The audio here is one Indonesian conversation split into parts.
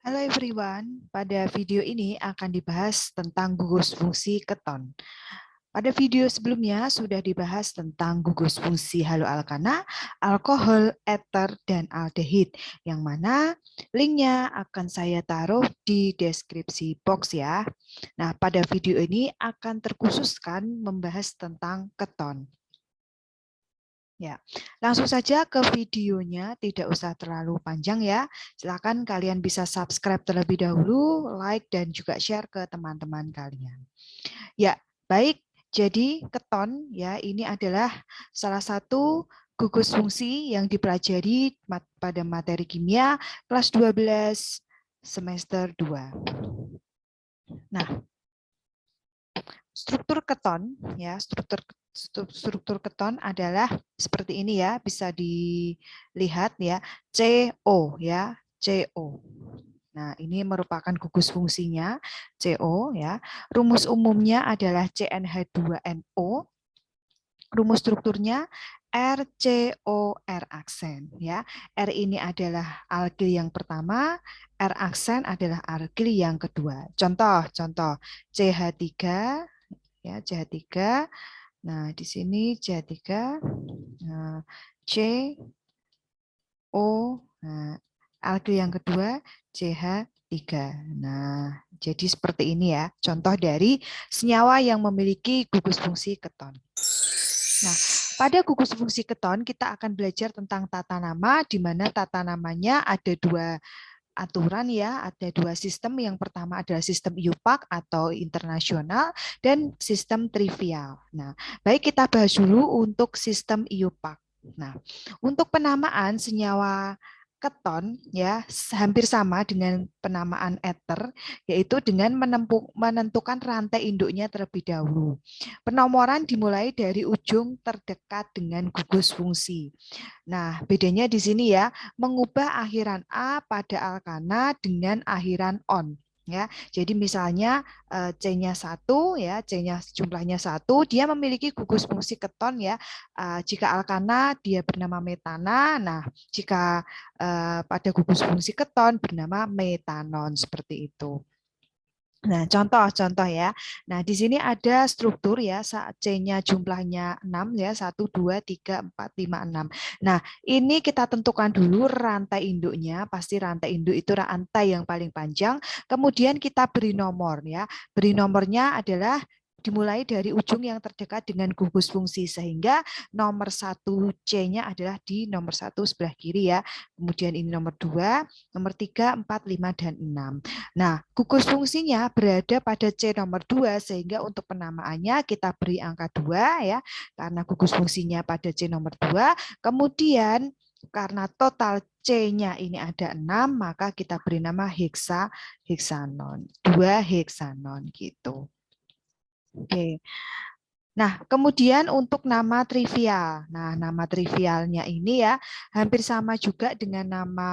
Halo everyone, pada video ini akan dibahas tentang gugus fungsi keton. Pada video sebelumnya sudah dibahas tentang gugus fungsi haloalkana, alkohol, eter, dan aldehid, yang mana linknya akan saya taruh di deskripsi box ya. Nah, pada video ini akan terkhususkan membahas tentang keton. Ya, langsung saja ke videonya, tidak usah terlalu panjang ya. Silakan kalian bisa subscribe terlebih dahulu, like dan juga share ke teman-teman kalian. Ya, baik. Jadi keton ya ini adalah salah satu gugus fungsi yang dipelajari pada materi kimia kelas 12 semester 2. Nah, struktur keton ya, struktur keton adalah seperti ini ya, bisa dilihat ya, CO ya, CO. Nah, ini merupakan gugus fungsinya CO ya. Rumus umumnya adalah CnH2NO. Rumus strukturnya RCOR aksen ya. R ini adalah alkil yang pertama, R aksen adalah alkil yang kedua. Contoh CH3 ya, CH3. Nah, di sini CH3 nah, C O, nah, alkil yang kedua CH3. Nah, jadi seperti ini ya, contoh dari senyawa yang memiliki gugus fungsi keton. Nah, pada gugus fungsi keton kita akan belajar tentang tata nama, di mana tata namanya ada dua aturan ya, ada dua sistem. Yang pertama adalah sistem IUPAC atau internasional dan sistem trivial. Nah, baik kita bahas dulu untuk sistem IUPAC. Nah, untuk penamaan senyawa keton ya hampir sama dengan penamaan eter, yaitu dengan menentukan rantai induknya terlebih dahulu. Penomoran dimulai dari ujung terdekat dengan gugus fungsi. Nah, bedanya di sini ya, mengubah akhiran A pada alkana dengan akhiran on. Ya, jadi misalnya C-nya 1 ya, C-nya jumlahnya 1, dia memiliki gugus fungsi keton ya. Jika alkana dia bernama metana, nah jika pada gugus fungsi keton bernama metanon seperti itu. Nah, contoh ya. Nah, di sini ada struktur ya, C-nya jumlahnya 6 ya, 1, 2, 3, 4, 5, 6. Nah, ini kita tentukan dulu rantai induknya, pasti rantai induk itu rantai yang paling panjang, kemudian kita beri nomor ya. Beri nomornya adalah dimulai dari ujung yang terdekat dengan gugus fungsi, sehingga nomor 1 C-nya adalah di nomor 1 sebelah kiri ya. Kemudian ini nomor 2, nomor 3, 4, 5, dan 6. Nah, gugus fungsinya berada pada C nomor 2, sehingga untuk penamaannya kita beri angka 2 ya, karena gugus fungsinya pada C nomor 2. Kemudian karena total C-nya ini ada 6, maka kita beri nama heksanon, 2 heksanon gitu. Oke. Nah, kemudian untuk nama trivial. Nah, nama trivialnya ini ya hampir sama juga dengan nama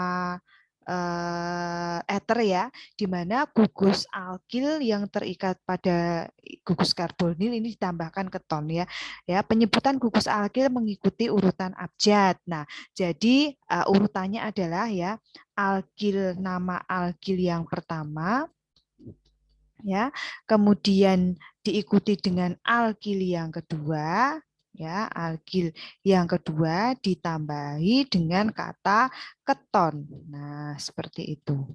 eter ya, di mana gugus alkil yang terikat pada gugus karbonil ini ditambahkan keton ya. Ya, penyebutan gugus alkil mengikuti urutan abjad. Nah, jadi urutannya adalah ya alkil, nama alkil yang pertama ya, kemudian diikuti dengan alkil yang kedua ya, alkil yang kedua ditambahi dengan kata keton. Nah, seperti itu.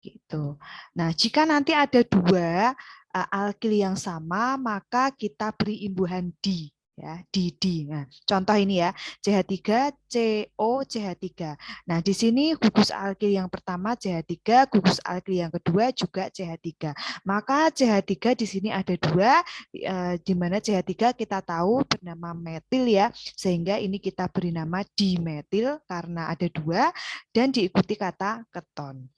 Gitu. Nah, jika nanti ada dua alkil yang sama, maka kita beri imbuhan di ya, di. Nah, contoh ini ya, CH3 CO CH3. Nah, di sini gugus alkil yang pertama CH3, gugus alkil yang kedua juga CH3. Maka CH3 di sini ada dua, di mana CH3 kita tahu bernama metil ya, sehingga ini kita beri nama dimetil karena ada dua dan diikuti kata keton.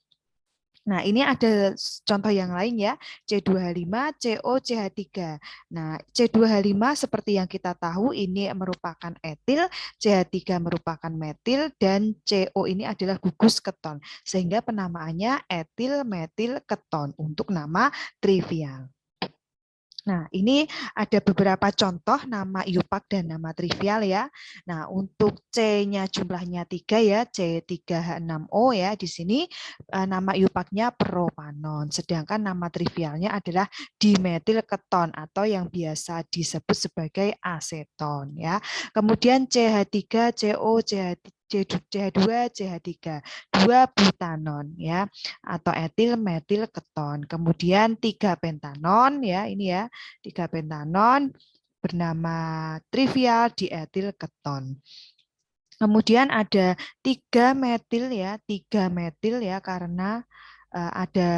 Nah, ini ada contoh yang lain ya, C2H5, COCH3. Nah, C2H5 seperti yang kita tahu ini merupakan etil, CH3 merupakan metil, dan CO ini adalah gugus keton. Sehingga penamaannya etil metil keton untuk nama trivial. Nah, ini ada beberapa contoh nama IUPAC dan nama trivial ya. Nah, untuk C-nya jumlahnya 3 ya, C3H6O ya. Di sini nama IUPAC-nya propanon, sedangkan nama trivialnya adalah dimetil keton atau yang biasa disebut sebagai aseton ya. Kemudian CH3, CO, CH2, CH3, 2 butanon ya atau etil metil keton. Kemudian 3 pentanon ya, ini ya. 3 pentanon bernama trivial dietil keton. Kemudian ada 3 metil ya, 3 metil ya karena ada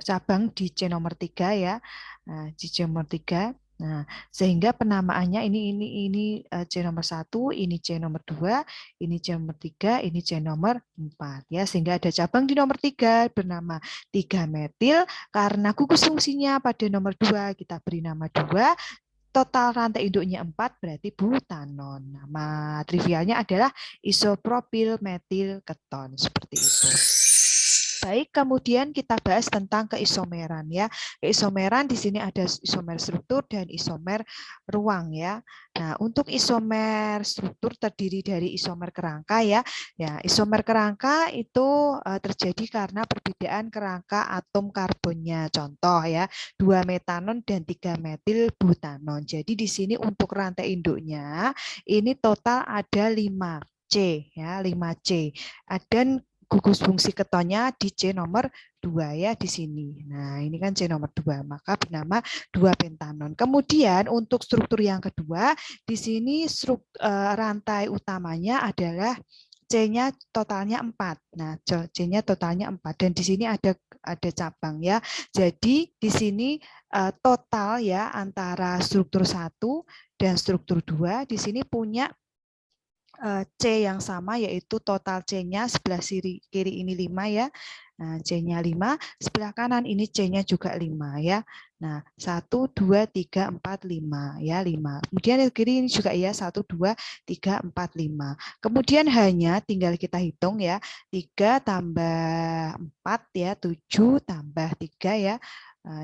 cabang di C nomor 3 ya. Nah, di C nomor 3. Nah, sehingga penamaannya ini C nomor 1, ini C nomor 2, ini C nomor 3, ini C nomor 4 ya. Sehingga ada cabang di nomor 3 bernama 3 metil karena gugus fungsinya pada nomor 2 kita beri nama 2. Total rantai induknya 4 berarti butanon. Nama trivialnya adalah isopropil metil keton seperti itu. Baik, kemudian kita bahas tentang keisomeran ya. Keisomeran di sini ada isomer struktur dan isomer ruang ya. Nah, untuk isomer struktur terdiri dari isomer kerangka ya. Ya, isomer kerangka itu terjadi karena perbedaan kerangka atom karbonnya. Contoh ya, 2 metanon dan 3 metil butanon. Jadi di sini untuk rantai induknya ini total ada 5C ya, 5C. Dan gugus fungsi ketonnya di C nomor 2 ya di sini. Nah, ini kan C nomor 2, maka bernama 2 pentanon. Kemudian untuk struktur yang kedua, di sini rantai utamanya adalah C-nya totalnya 4. Nah, C-nya totalnya 4 dan di sini ada cabang ya. Jadi di sini total ya antara struktur 1 dan struktur 2 di sini punya C yang sama yaitu total C-nya sebelah kiri ini 5 ya. Nah, C-nya 5, sebelah kanan ini C-nya juga 5 ya. Nah, 1 2 3 4 5 ya, 5. Kemudian yang kiri ini juga ya 1 2 3 4 5. Kemudian hanya tinggal kita hitung ya. 3 tambah 4 ya, 7 tambah 3 ya.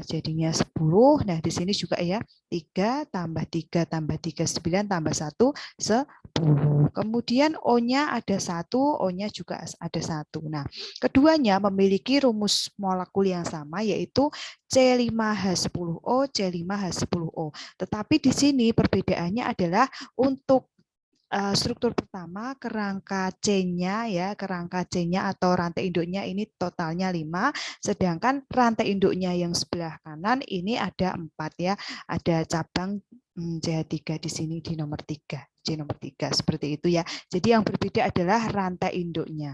Jadinya 10. Nah, di sini juga ya 3 tambah 3 tambah 3 9 tambah 1 10. Kemudian O-nya ada 1, O-nya juga ada 1. Nah, keduanya memiliki rumus molekul yang sama yaitu C5H10O, C5H10O. Tetapi di sini perbedaannya adalah untuk struktur pertama kerangka C-nya ya, kerangka C-nya atau rantai induknya ini totalnya 5, sedangkan rantai induknya yang sebelah kanan ini ada 4 ya, ada cabang CH3 di sini di nomor 3, C nomor 3 seperti itu ya. Jadi yang berbeda adalah rantai induknya.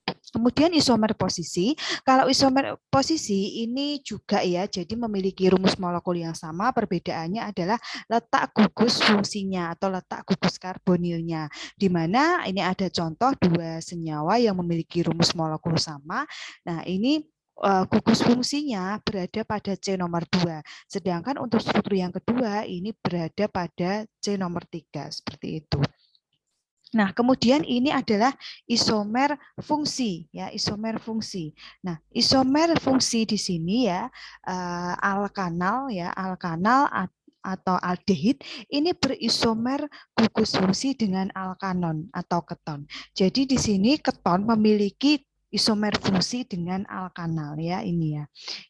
Kemudian isomer posisi, kalau isomer posisi ini juga ya, jadi memiliki rumus molekul yang sama, perbedaannya adalah letak gugus fungsinya atau letak gugus karbonilnya, di mana ini ada contoh 2 senyawa yang memiliki rumus molekul sama. Nah, ini gugus fungsinya berada pada C nomor 2, sedangkan untuk struktur yang kedua ini berada pada C nomor 3, seperti itu. Nah, kemudian ini adalah isomer fungsi ya, isomer fungsi. Nah, isomer fungsi di sini ya alkanal ya, alkanal atau aldehid ini berisomer gugus fungsi dengan alkanon atau keton. Jadi di sini keton memiliki isomer fungsi dengan alkanal ya ini ya.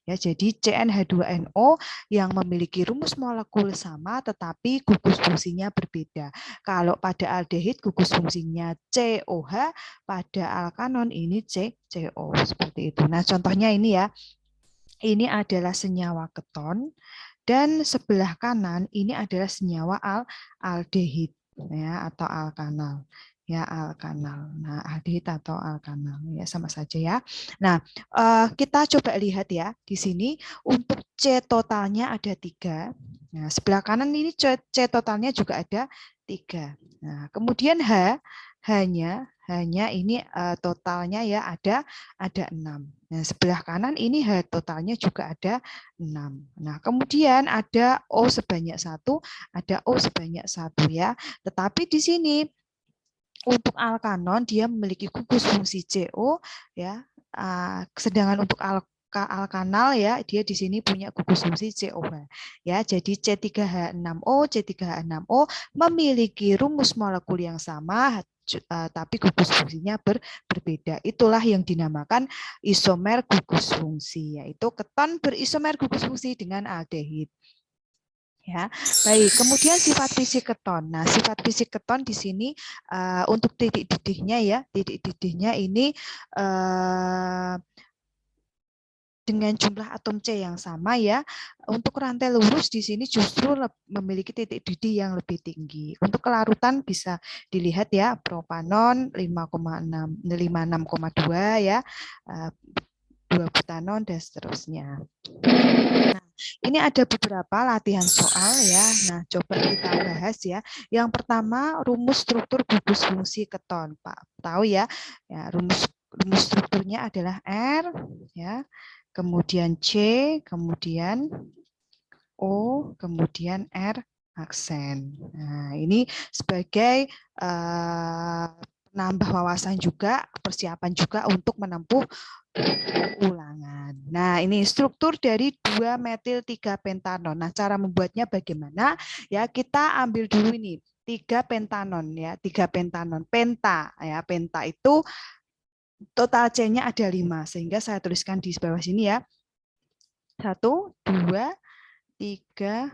Ya, jadi CnH2NO yang memiliki rumus molekul sama tetapi gugus fungsinya berbeda. Kalau pada aldehid gugus fungsinya COH, pada alkanon ini CCO seperti itu. Nah, contohnya ini ya. Ini adalah senyawa keton dan sebelah kanan ini adalah senyawa aldehid ya atau alkanal. Ya, alkanal. Nah, aldehid atau alkanal ya sama saja ya. Nah, kita coba lihat ya di sini untuk C totalnya ada 3. Nah, sebelah kanan ini C totalnya juga ada 3. Nah, kemudian hanya ini totalnya ya ada 6. Nah, sebelah kanan ini H totalnya juga ada 6. Nah, kemudian ada O sebanyak 1, ada O sebanyak 1 ya. Tetapi di sini untuk alkanon dia memiliki gugus fungsi CO ya. Sedangkan untuk alkanal ya, dia di sini punya gugus fungsi COH. Ya, jadi C3H6O, C3H6O memiliki rumus molekul yang sama, tapi gugus fungsinya berbeda. Itulah yang dinamakan isomer gugus fungsi, yaitu keton berisomer gugus fungsi dengan aldehid. Ya, baik. Kemudian sifat fisik keton. Nah, sifat fisik keton di sini untuk titik didihnya ya, titik didihnya ini dengan jumlah atom C yang sama ya. Untuk rantai lurus di sini justru memiliki titik didih yang lebih tinggi. Untuk kelarutan bisa dilihat ya, propanon 5,6 56,2 ya. 2 butanon dan seterusnya. Nah, ini ada beberapa latihan soal ya. Nah, coba kita bahas ya. Yang pertama, rumus struktur gugus fungsi keton, Pak. Tahu ya? Ya, rumus strukturnya adalah R ya. Kemudian C, kemudian O, kemudian R aksen. Nah, ini sebagai penambah wawasan juga, persiapan juga untuk menempuh ulangan. Nah, ini struktur dari 2-metil-3-pentanon. Nah, cara membuatnya bagaimana? Ya, kita ambil dulu ini 3 pentanon ya, 3 pentanon. Penta ya, penta itu total C-nya ada 5, sehingga saya tuliskan di bawah sini ya. 1, 2, 3,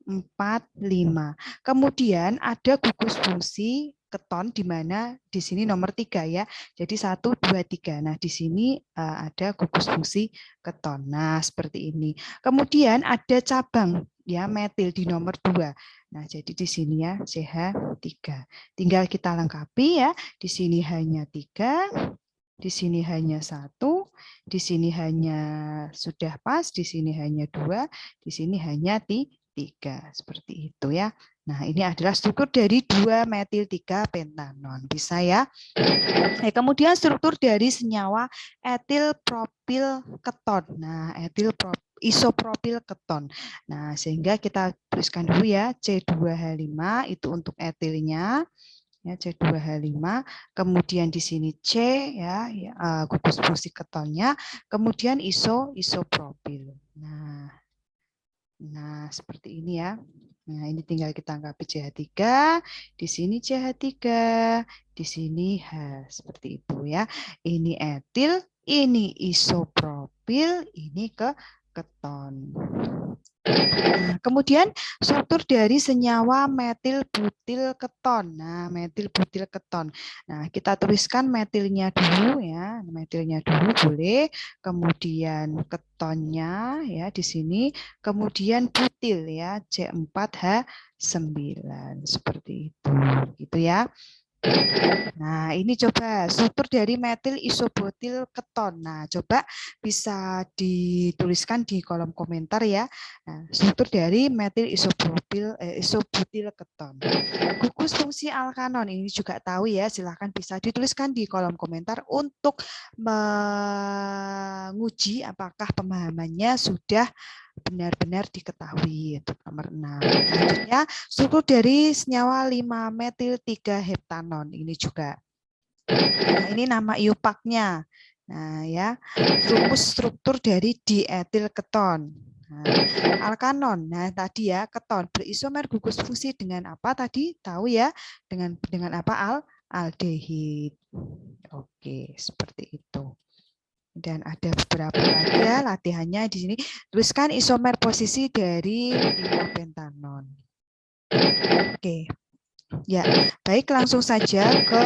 4, 5. Kemudian ada gugus fungsi keton di mana di sini nomor 3 ya. Jadi 1, 2, 3. Nah, di sini ada gugus fungsi keton. Nah, seperti ini. Kemudian ada cabang ya metil di nomor 2. Nah, jadi di sini ya CH3. Tinggal kita lengkapi ya. Di sini hanya 3. Di sini hanya 1, di sini hanya sudah pas, di sini hanya 2, di sini hanya 3. Seperti itu ya. Nah, ini adalah struktur dari 2-metil-3-pentanon. Bisa ya. Kemudian struktur dari senyawa etil propil keton. Nah, isopropil keton. Nah, sehingga kita tuliskan dulu ya, C2H5 itu untuk etilnya. Ya, C2H5, kemudian di sini C ya, gugus fungsi ketonnya, kemudian isopropil. Nah, seperti ini ya. Nah, ini tinggal kita anggapi CH3, di sini CH3, di sini H, seperti itu ya. Ini etil, ini isopropil, ini keton. Nah, kemudian struktur dari senyawa metil butil keton. Nah, metil butil keton. Nah, kita tuliskan metilnya dulu ya, metilnya dulu boleh. Kemudian ketonnya ya di sini. Kemudian butil ya, C4H9 seperti itu, gitu ya. Nah, ini coba struktur dari metil isobutil keton. Nah, coba bisa dituliskan di kolom komentar ya. Nah, struktur dari metil isobutil keton. Gugus fungsi alkanon ini juga tahu ya. Silahkan bisa dituliskan di kolom komentar untuk menguji apakah pemahamannya sudah benar-benar diketahui. Untuk nomor 6. Selanjutnya, struktur dari senyawa 5-metil-3-heptanon. Ini juga. Nah, ini nama iupaknya. Nah, ya, rumus struktur dari dietil keton. Nah, alkanon. Nah, tadi ya, keton berisomer gugus fungsi dengan apa tadi? Tahu ya? Dengan apa? Aldehid. Oke, seperti itu. Dan ada beberapa lagi ya latihannya di sini. Tuliskan isomer posisi dari 5 pentanon. Oke. Ya, baik langsung saja ke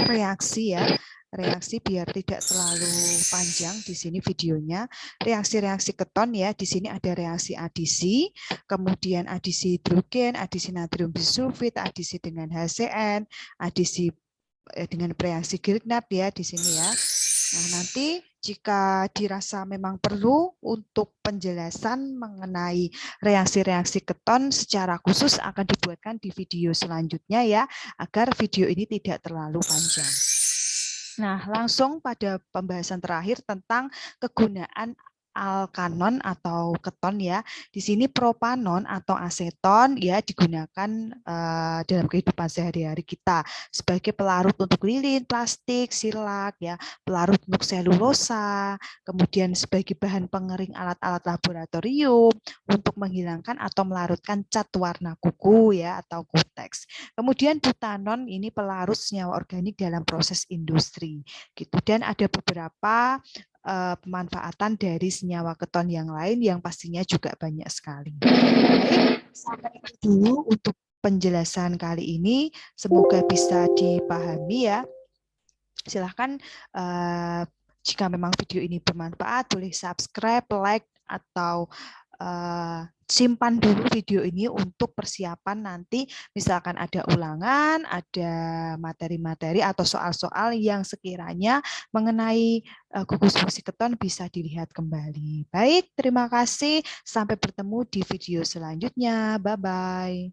reaksi ya. Reaksi biar tidak terlalu panjang di sini videonya. Reaksi-reaksi keton ya. Di sini ada reaksi adisi, kemudian adisi hidrogen, adisi natrium bisulfit, adisi dengan HCN, adisi dengan reaksi Grignard ya di sini ya. Nah, nanti jika dirasa memang perlu untuk penjelasan mengenai reaksi-reaksi keton secara khusus akan dibuatkan di video selanjutnya ya, agar video ini tidak terlalu panjang. Nah, langsung pada pembahasan terakhir tentang kegunaan alkanon atau keton ya. Di sini propanon atau aseton ya digunakan dalam kehidupan sehari-hari kita sebagai pelarut untuk lilin, plastik, silak ya, pelarut untuk selulosa, kemudian sebagai bahan pengering alat-alat laboratorium untuk menghilangkan atau melarutkan cat warna kuku ya atau kuteks. Kemudian butanon ini pelarut senyawa organik dalam proses industri gitu. Dan ada beberapa pemanfaatan dari senyawa keton yang lain yang pastinya juga banyak sekali. Baik, sampai itu dulu untuk penjelasan kali ini. Semoga bisa dipahami ya. Silahkan jika memang video ini bermanfaat, boleh subscribe, like, atau simpan dulu video ini untuk persiapan nanti misalkan ada ulangan, ada materi-materi atau soal-soal yang sekiranya mengenai gugus fungsi keton bisa dilihat kembali. Baik, terima kasih. Sampai bertemu di video selanjutnya. Bye-bye.